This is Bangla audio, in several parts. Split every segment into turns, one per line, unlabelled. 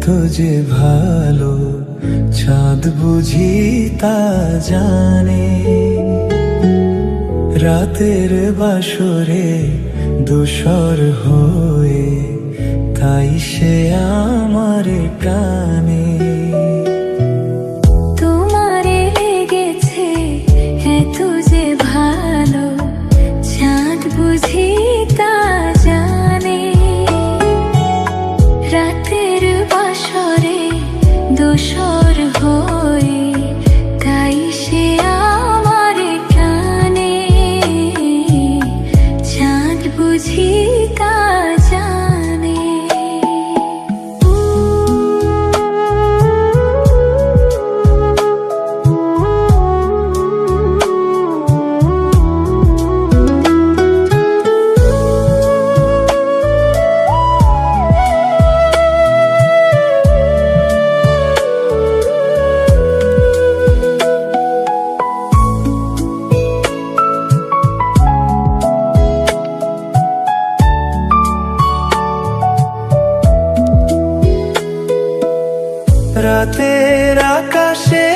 এত যে ভালো চাঁদ বুঝি তা জানে। রাতের বাসরে দোসর হয়ে তাই সে আমার প্রাণে।
তোমারে লেগেছে এত যে ভালো চাঁদ বুঝি তা জানে। রাতের বাসরে দোসর হয়ে তাই সে আমার প্রাণে। চাঁদ বুঝি তা জানে।
রাতের আকাশে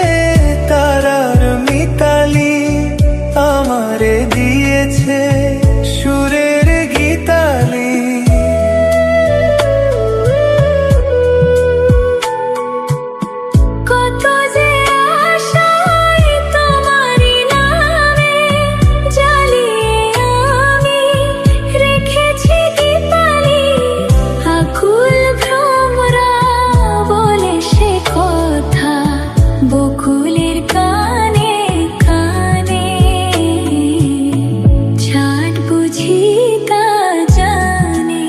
তারার মিতালি আমারে দিয়েছে সুরের গীতালি।
কত যে আশায় তোমারই নামে জ্বালিয়ে আমি রেখেছি দীপালি। আকুল ভ্রমরা বলে সে কথা বকুলের কানে কানে। চাঁদ বুঝি তা জানে।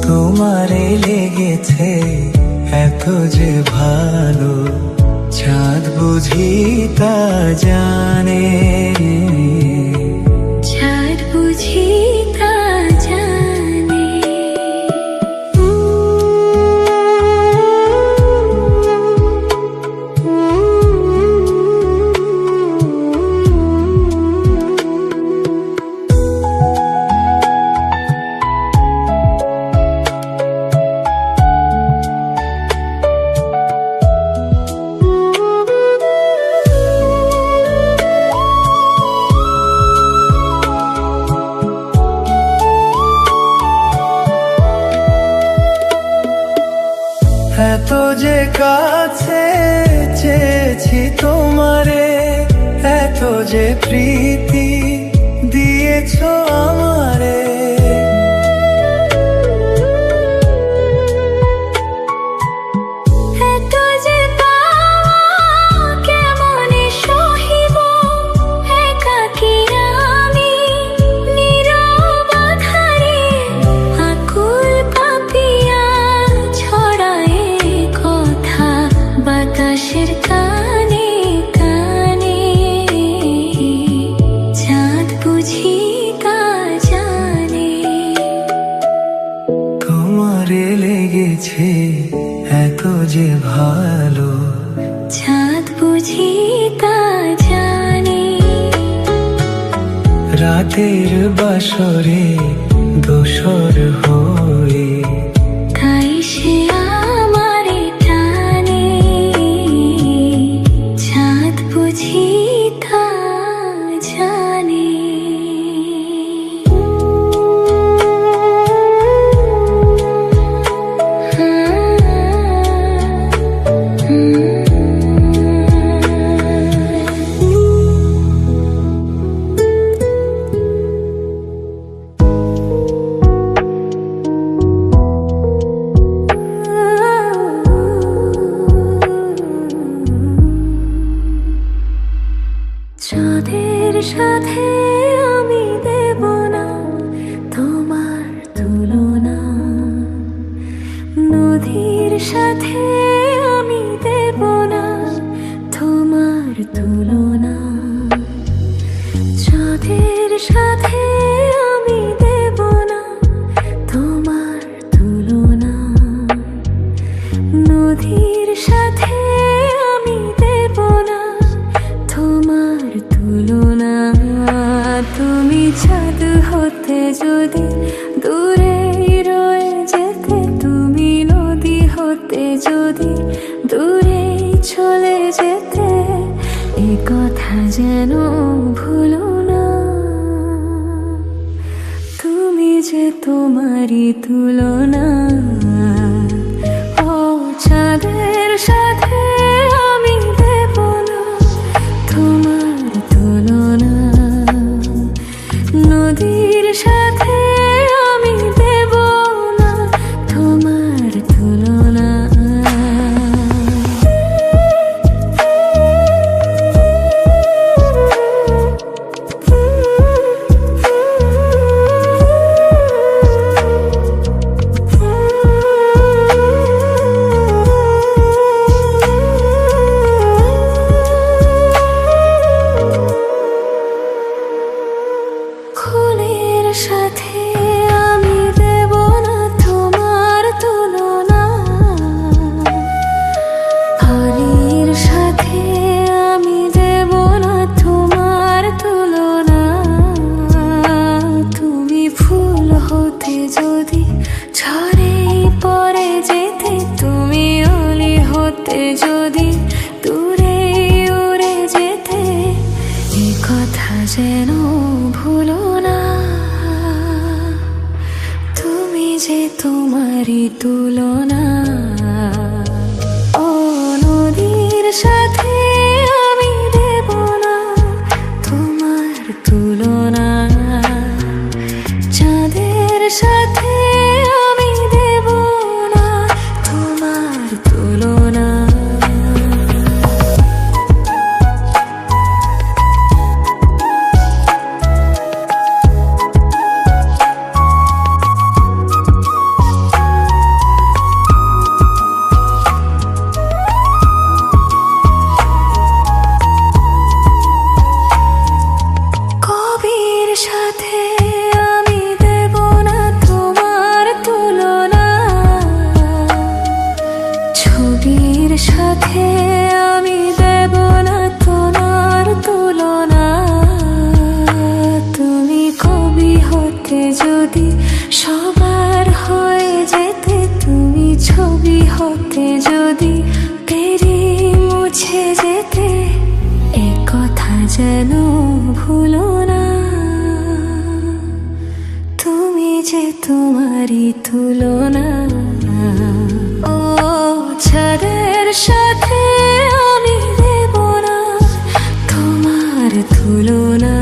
তোমারে লেগেছে এত যে ভালো চাঁদ বুঝি তা জানে।
চাঁদ বুঝি তা জানে।
এত যে কাছে চেয়েছি তোমারে, এত যে প্রীতি দিয়েছ আমারে।
এত যে পাওয়া কেমনে সহিব একাকী আমি নীরব আধারে। আকুল পাপিয়া ছড়ায় কথা বাতাসের কানে কানে। চাঁদ বুঝি তা জানে।
তোমারে লেগেছে এত যে ভালো
চাঁদ বুঝি তা জানে।
রাতের বাসরে দোসর হয়ে
তাই সে আমার টানে। চাঁদ বুঝি তা জানে। চাঁদের সাথে আমি দেব না তোমার তুলনা। নদীর সাথে আমি দেব না তোমার তুলনা। চাঁদের সাথে আমি দেব না তোমার তুলনা। নদীর সাথে আমি দেব না তোমার তুলনা। তুমি চাঁদ হতে যদি দূরে রয়ে যেতে, তুমি নদী হতে যদি দূরে চলে যেতে, এ কথা যেন ভুলো না। তুমি যে তোমারই তুলনা, ও চাঁদের সাথে আমি দেব না তোমার তুলনা, নদীর সাথে আমি দেব না তোমার তুলনা। ফুলের সাথে আমি দেব না তোমার তুলনা, পানির সাথে আমি দেব না তোমার তুলনা। তুমি ফুল হতে যদি ঝরে পড়ে যেতে, তুমি অলি হতে যদি দূরে উড়ে যেতে, এ কথা যেন ভুলো না। তুমি যে তোমারই তুলনা, ও নদীর সাথে আমি দেব না তোমার তুলনা, চাঁদের সাথে আমি দেব না তোমার তুলনা। কবির সাথে আমি দেব না তোমার তুলনা, ছবির সাথে আমি দেব না তোমার তুলনা। তুমি কবি হতে যদি সবার হয়ে যেতে, তুমি ছবি হতে যদি তেরি মুছে যেতে, এ কথা যেন ভুলো না। তুমি যে তোমারই তুলনা, ও চাঁদের সাথে আমি দেব না তোমার তুলনা,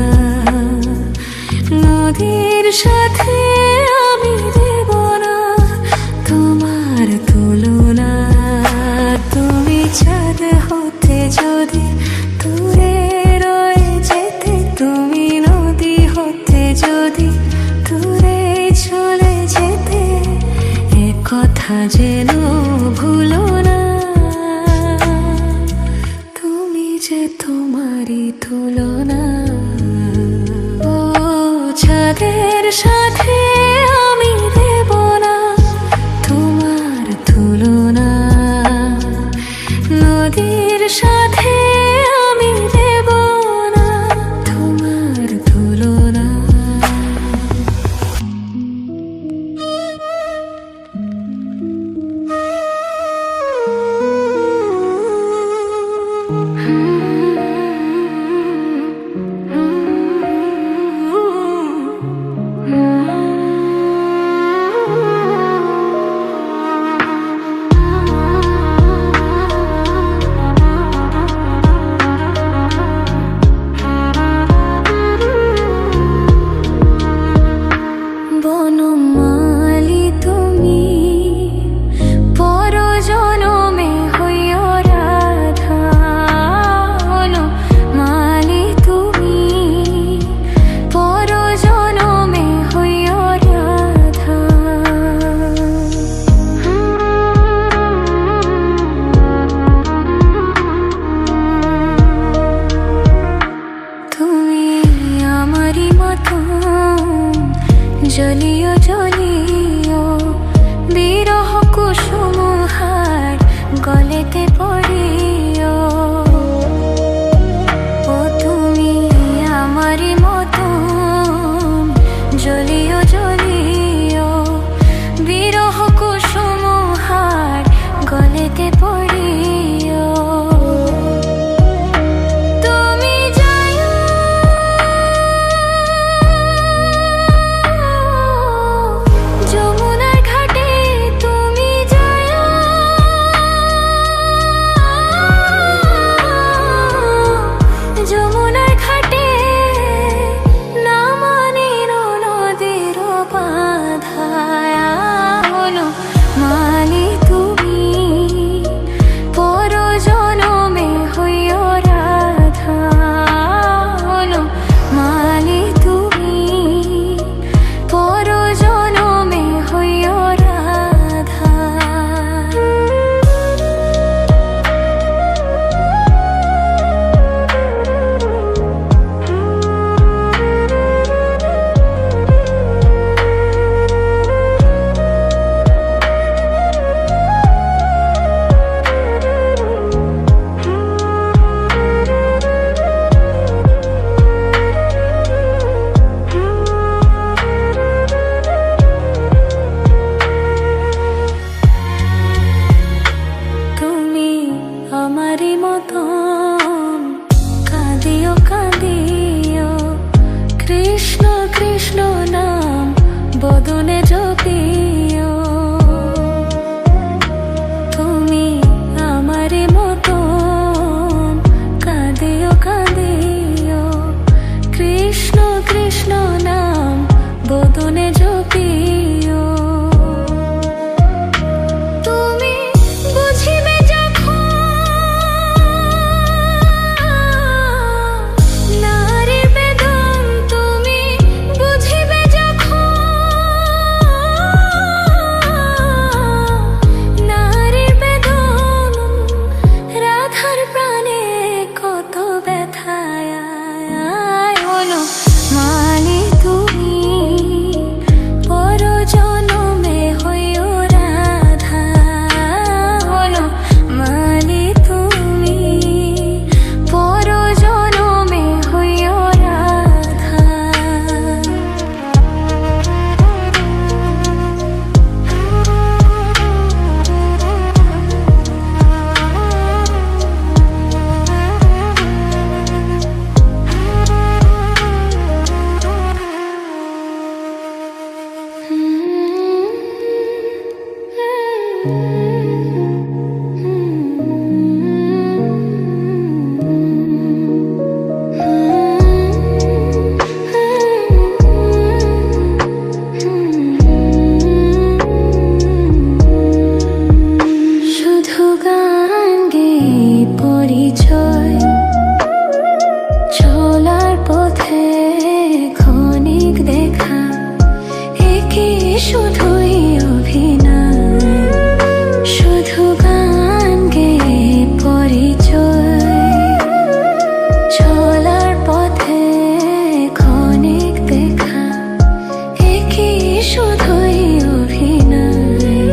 নদীর সাথে আমি দেব না তোমার তুলনা। তুমি চাঁদ হতে যদি দূরে রয়ে যেতে, তুমি নদী হতে যদি দূরে চলে যেতে, এ কথা যেন ভুলো না। তুমি যে তোমারই তুলনা, ও চাঁদের সাথে আমি দেব না তোমার তুলনা, নদীর সাথে আমি দেব না তোমার তুলনা। বনমালী তুমি পরজনমে হইও রাধা, বনমালী তুমি পরজনমে হইও রাধা। তুমি আমারই মতো জলিও জলিও বিরহ কুসুম হার গলেতে পড়িও, ও তুমি আমারই মতো জলিও জলিও বিরহ কুসুম হার গলে কৃষ্ণ নাম বদনে জপিও, তুমি আমারে মতন কাঁদিও কাঁদিও, কৃষ্ণ কৃষ্ণ নাম বদনে জপিও। তুমি বুঝিবে যখন নারীর বেদন, তুমি বুঝিবে যখন নারীর বেদন, রাধার প্রাণে কত ব্যথায় হলো মালি তুমি, পর জনমে হইও রাধা, হলো মালি তুমি, পর জনমে হইও রাধা। শুধু গান গেয়ে পরিচয়, চলার পথে ক্ষণিক দেখা, একে শুধুই অভিনয়। শুধু গান গেয়ে পরিচয়, চলার পথে ক্ষণিক দেখা, একে শুধুই অভিনয়।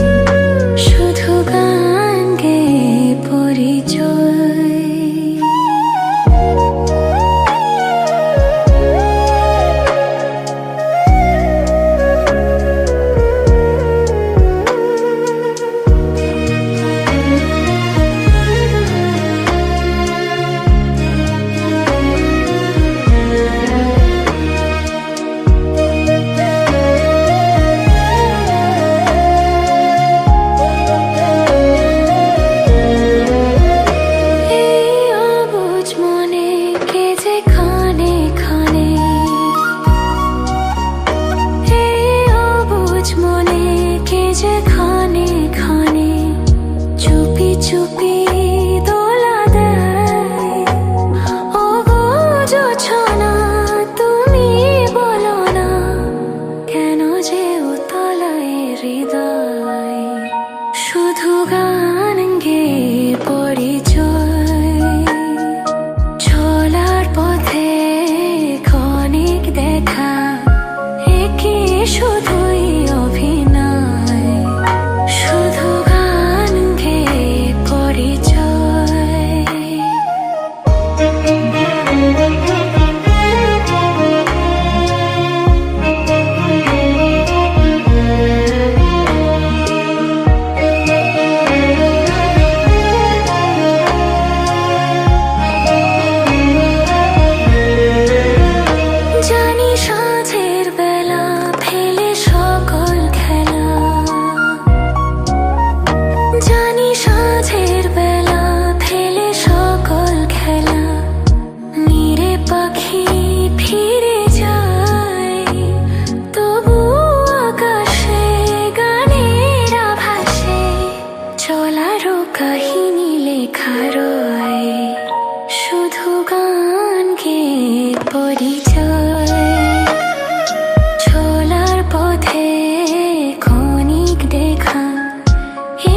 শুধু গান গেয়ে পরিচয়। এই অবুঝ মনে কে যে খানে খানে, এই অবুঝ মনে কে যে খানে খানে, চুপি চুপি দোলা দেয়। ও গো জোছনা তুমি বলো না, কেন যে উতলায় হৃদয়। শুধু গান গেয়ে পরিচয়, চলার পথে ক্ষণিক দেখা, একে শুধুই অভিনয়। শুধু গান গেয়ে পরিচয়। জানি সাঁঝের বেলা ফেলে সকল খেলা, জানি সাঁঝের বেলা ফেলে সকল খেলা, নীরে পাখি ফিরে যায়, তবু আকাশে গানের আভাসে চলারও কাহিনী লেখা রয়। শুধু গান গেয়ে পরিচয়, চলার পথে ক্ষণিক দেখা,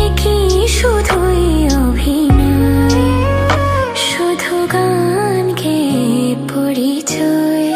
একই শুধুই অভিনয়। শুধু গান গেয়ে পরিচয়।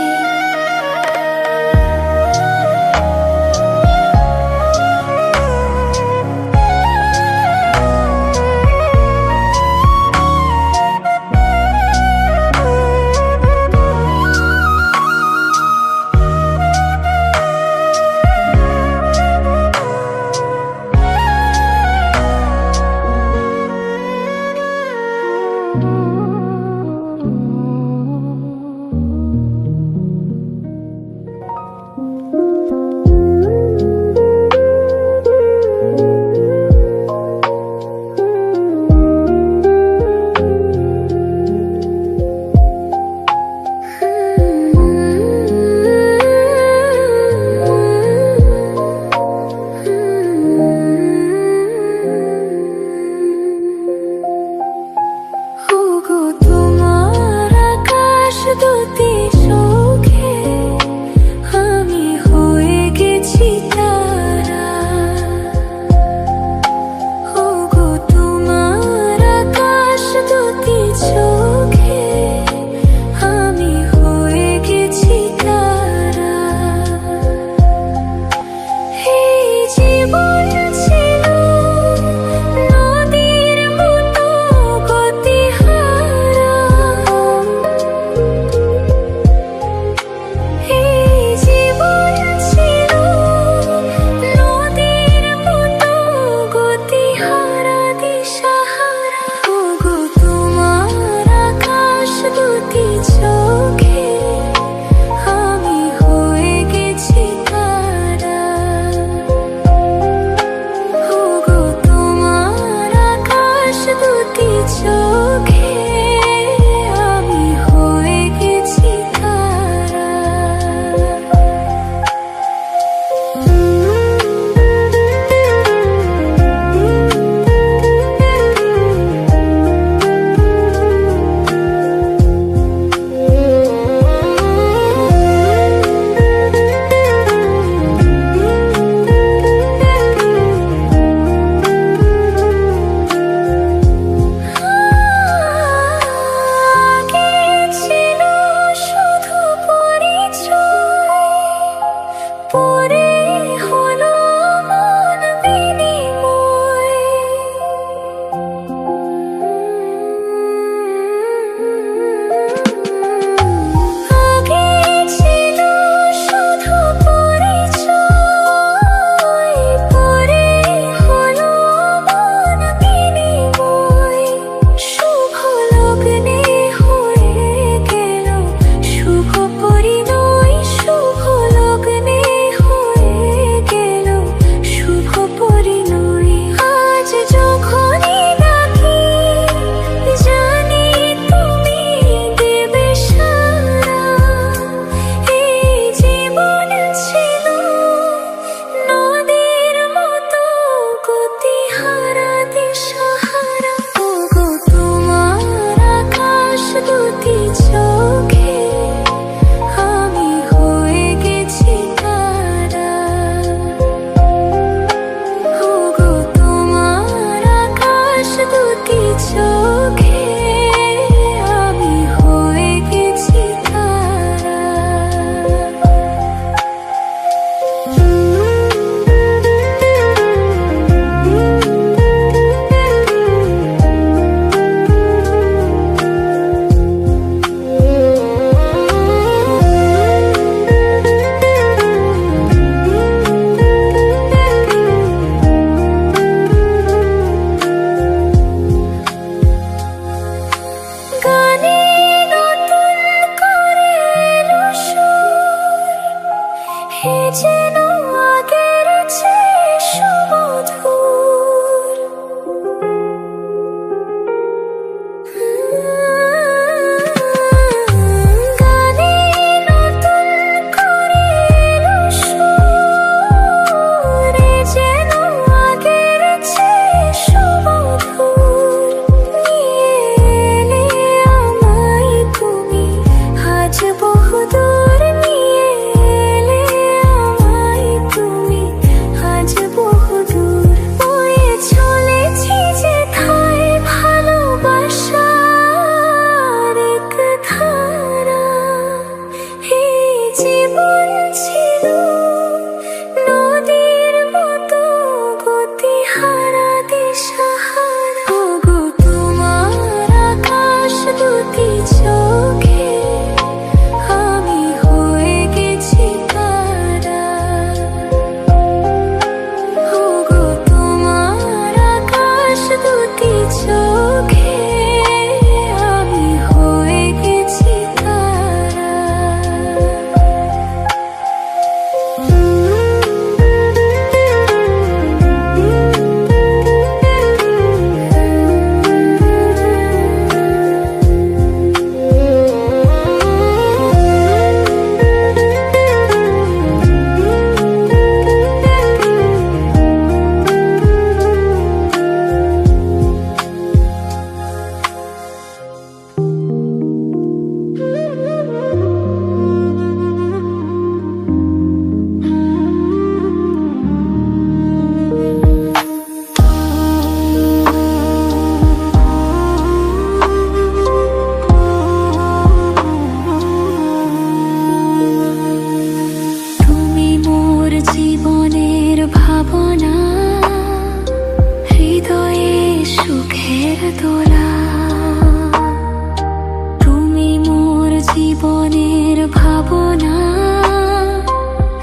ভাবনা,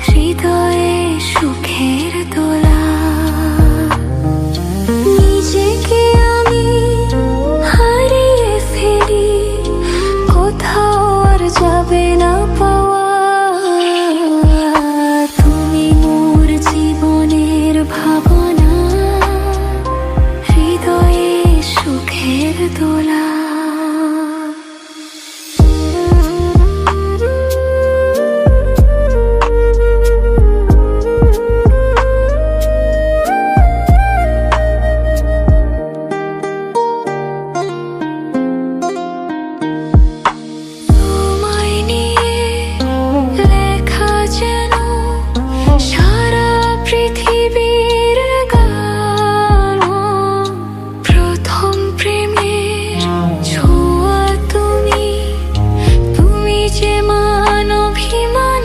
হৃদয়ে সুখের দোলা। নিজেকে আমি হারিয়ে ফেলি, কোথাও আর যাবে না পাওয়া। তুমি মোর জীবনের ভাবনা, হৃদয়ে সুখের দোলা। তোমায় নিয়ে লেখা যেন সারা পৃথিবীর গান। প্রথম প্রেমের ছোঁয়া তুমি, তুমি যে মান অভিমান।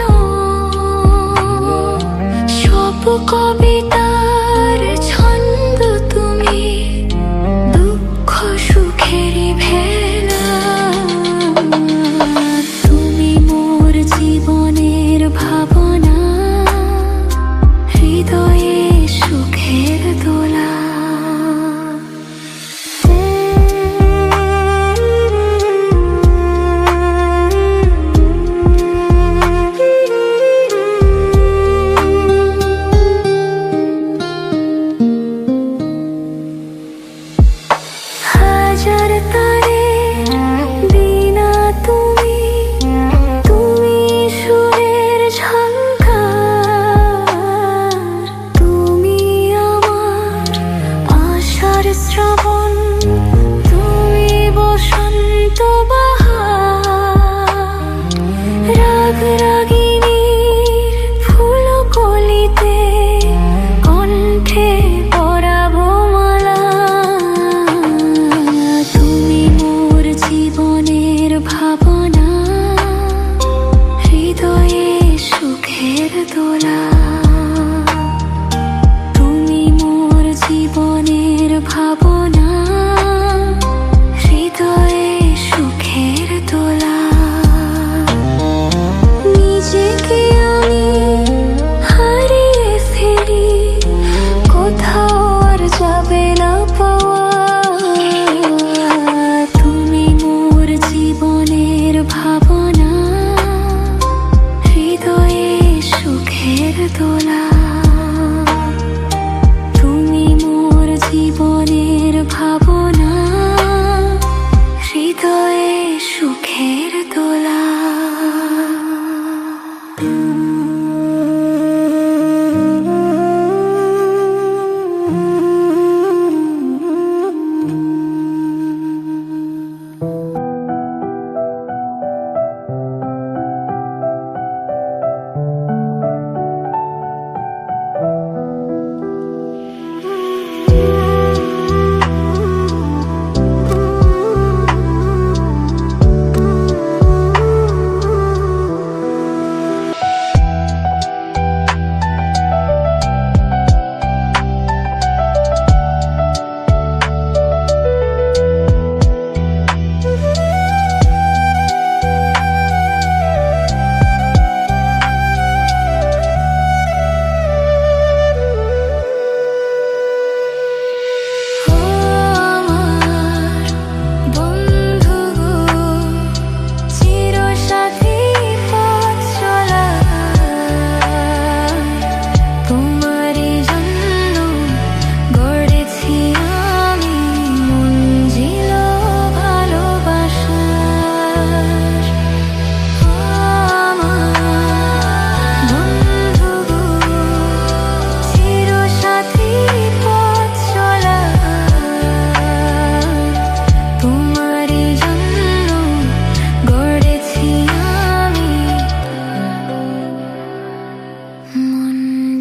সব কবিতার ছন্দ তুমি, দুঃখ সুখেরই ভেলা। তুমি মোর জীবনের ভাবনা, হৃদয়ে সুখের দোলা। হাজার তারে বিনা তুমি, তুমি সুরের ঝংকার। তুমি আমার আশার শ্রাবণ, তুমি বসন্ত বাহার। রাগ রাগিনীর ফুল কলিতে, কণ্ঠে পরাবো মালা। তুমি মোর জীবনের ভাবনা, হৃদয়ে সুখের দোলা। তুমি মোর জীবনের ভাবনা, হৃদয়ে সুখের দোলা। নিজেকে আমি হারিয়ে ফেলি, কোথাও আর যাবে না পাওয়া। তুমি মোর জীবনের ভাবনা, হৃদয়ে সুখের দোলা। তুমি মোর জীবনের ভাবনা, হৃদয়ে সুখের দোলা।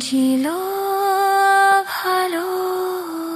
ছিল ভালোবাসা।